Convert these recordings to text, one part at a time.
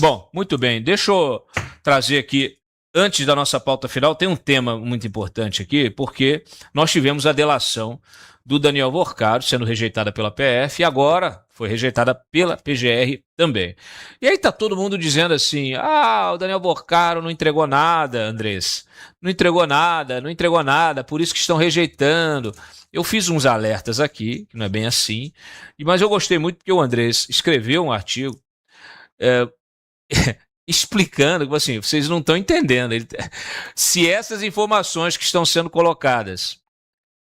Bom, muito bem. Deixa eu trazer aqui, antes da nossa pauta final, tem um tema muito importante aqui, porque nós tivemos a delação do Daniel Vorcaro sendo rejeitada pela PF e agora foi rejeitada pela PGR também. E aí tá todo mundo dizendo assim: ah, o Daniel Vorcaro não entregou nada, Andrés. Não entregou nada, não entregou nada, por isso que estão rejeitando. Eu fiz uns alertas aqui, que não é bem assim, mas eu gostei muito porque o Andrés escreveu um artigo é, explicando, assim, vocês não estão entendendo. Se essas informações que estão sendo colocadas,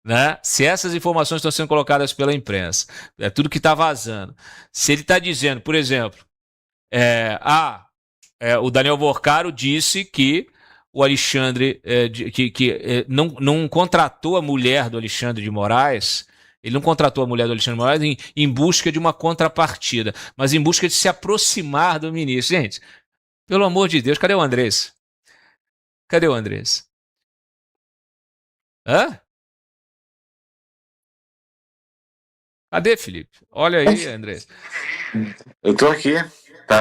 né? Se essas informações estão sendo colocadas pela imprensa, é tudo que está vazando. Se ele está dizendo, por exemplo, o Daniel Vorcaro disse que o Alexandre não contratou a mulher do Alexandre de Moraes. Ele não contratou a mulher do Alexandre de Moraes em busca de uma contrapartida, mas em busca de se aproximar do ministro. Gente, pelo amor de Deus, cadê o Andrés? Cadê o Andrés? Hã? Cadê, Felipe? Olha aí, Andrés. Eu tô aqui.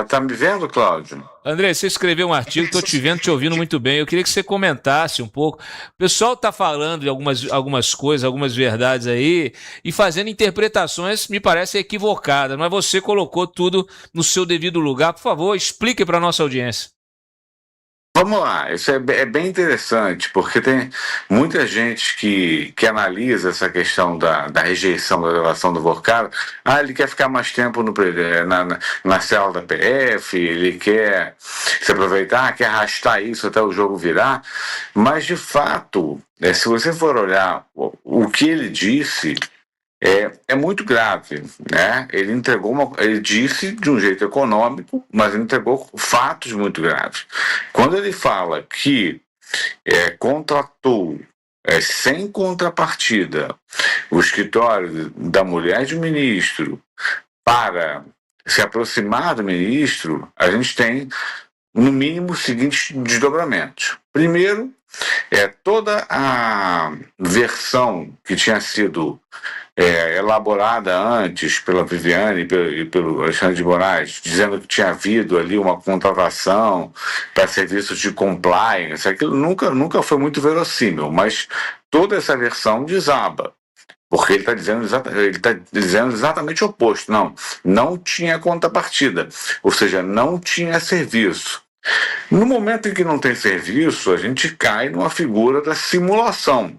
Tá me vendo, Cláudio? André, você escreveu um artigo, estou te vendo, te ouvindo muito bem. Eu queria que você comentasse um pouco. O pessoal está falando de algumas coisas, algumas verdades aí, e fazendo interpretações, me parece, equivocadas. Mas você colocou tudo no seu devido lugar. Por favor, explique para a nossa audiência. Vamos lá, isso é bem interessante, porque tem muita gente que analisa essa questão da rejeição da delação do Vorcaro. Ah, ele quer ficar mais tempo na cela da PF, ele quer se aproveitar, quer arrastar isso até o jogo virar. Mas, de fato, se você for olhar o que ele disse, é muito grave, né? Ele disse de um jeito econômico, mas ele entregou fatos muito graves. Quando ele fala que contratou sem contrapartida o escritório da mulher de ministro para se aproximar do ministro, a gente tem no mínimo os seguintes desdobramentos. Primeiro, toda a versão que tinha sido elaborada antes pela Viviane e pelo Alexandre de Moraes, dizendo que tinha havido ali uma contratação para serviços de compliance, aquilo nunca foi muito verossímil, mas toda essa versão desaba. Porque ele tá dizendo exatamente o oposto. Não tinha contrapartida, ou seja, não tinha serviço. No momento em que não tem serviço, a gente cai numa figura da simulação.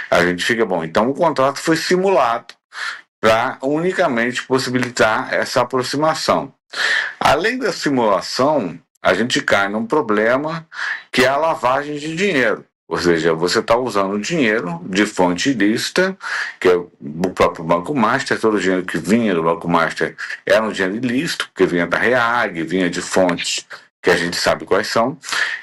A gente fica, bom, então o contrato foi simulado para unicamente possibilitar essa aproximação. Além da simulação, a gente cai num problema que é a lavagem de dinheiro. Ou seja, você está usando dinheiro de fonte ilícita, que é o próprio Banco Master. Todo o dinheiro que vinha do Banco Master era um dinheiro ilícito, porque vinha da REAG, vinha de fontes que a gente sabe quais são,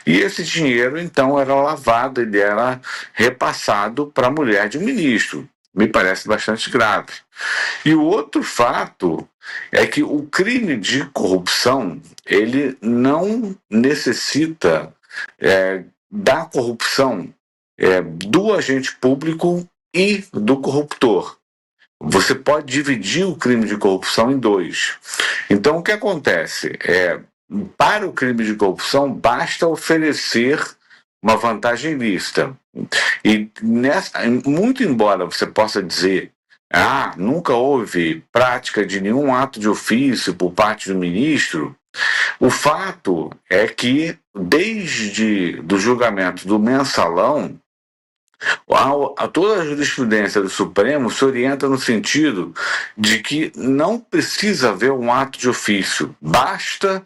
e esse dinheiro, então, era lavado, ele era repassado para a mulher de um ministro. Me parece bastante grave. E o outro fato é que o crime de corrupção, ele não necessita da corrupção do agente público e do corruptor. Você pode dividir o crime de corrupção em dois. Então, o que acontece? Para o crime de corrupção, basta oferecer uma vantagem ilícita. E muito embora você possa dizer, nunca houve prática de nenhum ato de ofício por parte do ministro, o fato é que, desde o julgamento do mensalão, toda a jurisprudência do Supremo se orienta no sentido de que não precisa haver um ato de ofício, basta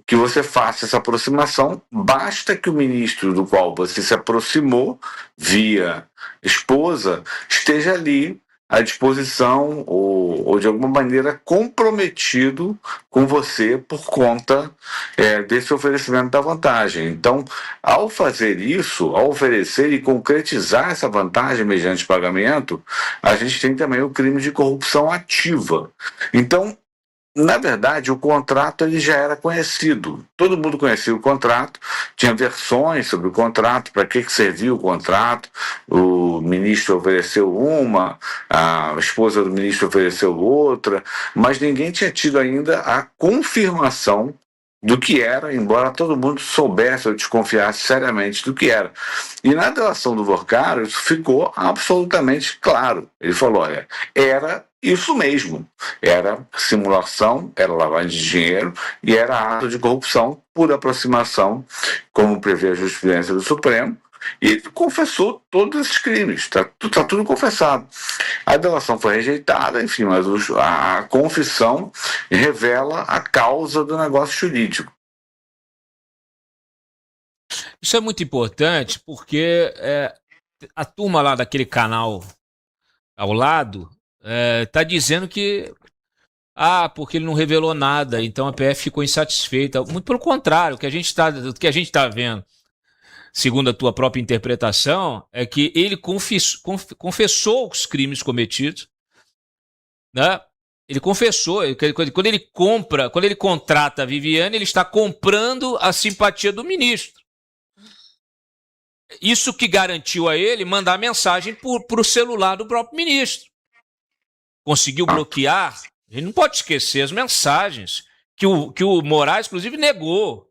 que você faça essa aproximação, basta que o ministro do qual você se aproximou, via esposa, esteja ali à disposição ou de alguma maneira comprometido com você por conta desse oferecimento da vantagem. Então, ao fazer isso, ao oferecer e concretizar essa vantagem mediante pagamento, a gente tem também o crime de corrupção ativa. Então, na verdade, o contrato ele já era conhecido. Todo mundo conhecia o contrato, tinha versões sobre o contrato, para que servia o contrato. O ministro ofereceu uma, a esposa do ministro ofereceu outra, mas ninguém tinha tido ainda a confirmação do que era, embora todo mundo soubesse ou desconfiasse seriamente do que era. E na delação do Vorcaro, isso ficou absolutamente claro. Ele falou, olha, era isso mesmo. Era simulação, era lavagem de dinheiro e era ato de corrupção por aproximação, como prevê a jurisprudência do Supremo, e ele confessou todos esses crimes, está tudo confessado. A delação foi rejeitada, enfim, mas a confissão revela a causa do negócio jurídico. Isso é muito importante porque a turma lá daquele canal ao lado está dizendo que porque ele não revelou nada, então a PF ficou insatisfeita. Muito pelo contrário, o que a gente está vendo, segundo a tua própria interpretação, é que ele confessou os crimes cometidos, né? Ele confessou, quando ele contrata a Viviane, ele está comprando a simpatia do ministro. Isso que garantiu a ele mandar mensagem para o celular do próprio ministro. Conseguiu bloquear. A gente não pode esquecer as mensagens que o Moraes, inclusive, negou.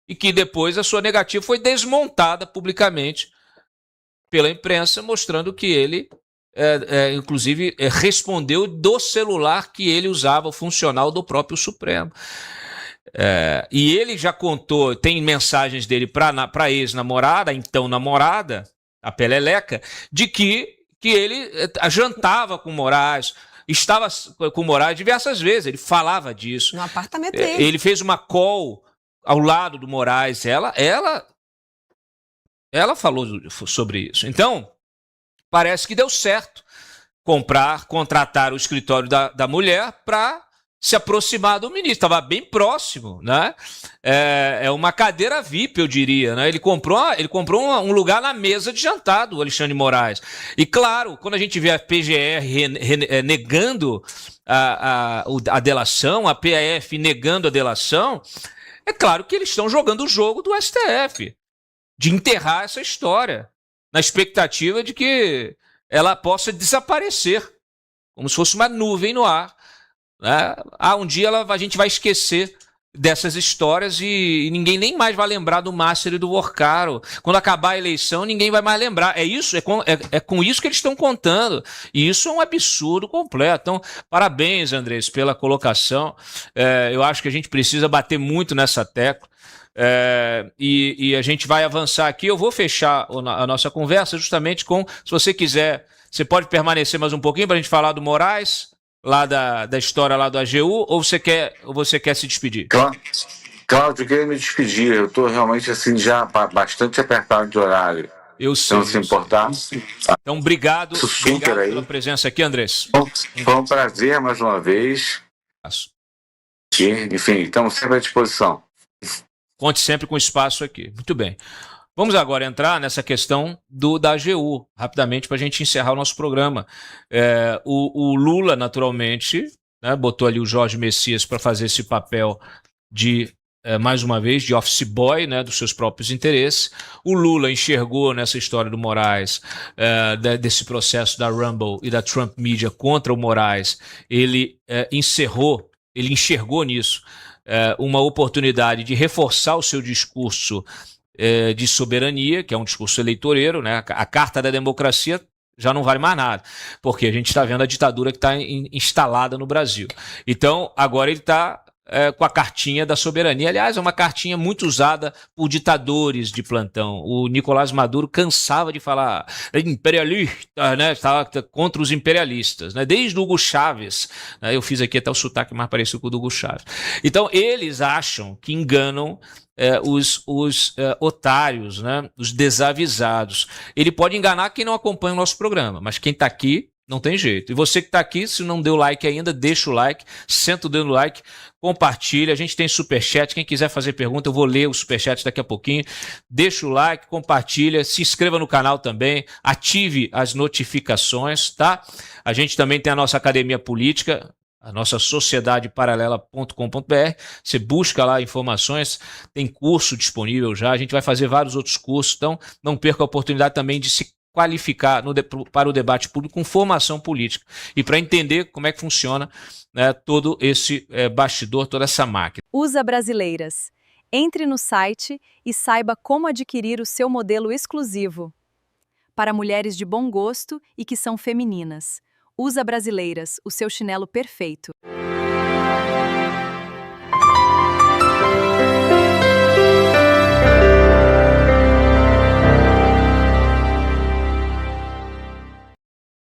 E que depois a sua negativa foi desmontada publicamente pela imprensa, mostrando que ele, inclusive, respondeu do celular que ele usava, o funcional do próprio Supremo. E ele já contou, tem mensagens dele para a ex-namorada, então namorada, a Peleleca, de que ele jantava com o Moraes, estava com o Moraes diversas vezes, ele falava disso. No apartamento dele. Ele fez uma call ao lado do Moraes, ela falou sobre isso. Então, parece que deu certo contratar o escritório da mulher para se aproximar do ministro. Estava bem próximo, né? É uma cadeira VIP, eu diria, né? Ele comprou um lugar na mesa de jantar do Alexandre Moraes. E claro, quando a gente vê a PGR negando a delação, a PAF negando a delação, é claro que eles estão jogando o jogo do STF, de enterrar essa história, na expectativa de que ela possa desaparecer, como se fosse uma nuvem no ar. Né? Um dia a gente vai esquecer dessas histórias e ninguém nem mais vai lembrar do Máster e do Vorcaro. Quando acabar a eleição, ninguém vai mais lembrar. É com isso que eles estão contando. E isso é um absurdo completo. Então, parabéns, Andrés, pela colocação. Eu acho que a gente precisa bater muito nessa tecla. E a gente vai avançar aqui. Eu vou fechar a nossa conversa justamente com, se você quiser, você pode permanecer mais um pouquinho para a gente falar do Moraes, lá da história lá do AGU, ou você quer se despedir? Cláudio, eu queria me despedir. Eu estou realmente assim já bastante apertado de horário. Eu sei. Não se importar. Então, obrigado pela presença aqui, Andrés. Foi um prazer mais uma vez. Enfim, estamos sempre à disposição. Conte sempre com espaço aqui. Muito bem. Vamos agora entrar nessa questão da AGU, rapidamente, para a gente encerrar o nosso programa. O Lula, naturalmente, né, botou ali o Jorge Messias para fazer esse papel de, mais uma vez, de office boy, né, dos seus próprios interesses. O Lula enxergou nessa história do Moraes, desse processo da Rumble e da Trump Media contra o Moraes, ele enxergou nisso uma oportunidade de reforçar o seu discurso de soberania, que é um discurso eleitoreiro, né? A Carta da Democracia já não vale mais nada, porque a gente está vendo a ditadura que está instalada no Brasil. Então, agora ele está com a cartinha da soberania. Aliás, é uma cartinha muito usada por ditadores de plantão. O Nicolás Maduro cansava de falar imperialista, né? Estava contra os imperialistas, né? Desde o Hugo Chávez, né? Eu fiz aqui até o sotaque mais parecido com o do Hugo Chávez. Então, eles acham que enganam os otários, né? Os desavisados. Ele pode enganar quem não acompanha o nosso programa, mas quem está aqui não tem jeito. E você que está aqui, se não deu like ainda, deixa o like, senta o dedo no like, compartilha. A gente tem superchat. Quem quiser fazer pergunta, eu vou ler o superchat daqui a pouquinho. Deixa o like, compartilha, se inscreva no canal também, ative as notificações, tá? A gente também tem a nossa academia política, a nossa sociedadeparalela.com.br. Você busca lá informações, tem curso disponível já. A gente vai fazer vários outros cursos, então não perca a oportunidade também de se qualificar para o debate público com formação política e para entender como é que funciona, né, todo esse bastidor, toda essa máquina. USA Brasileiras. Entre no site e saiba como adquirir o seu modelo exclusivo. Para mulheres de bom gosto e que são femininas. USA Brasileiras, o seu chinelo perfeito.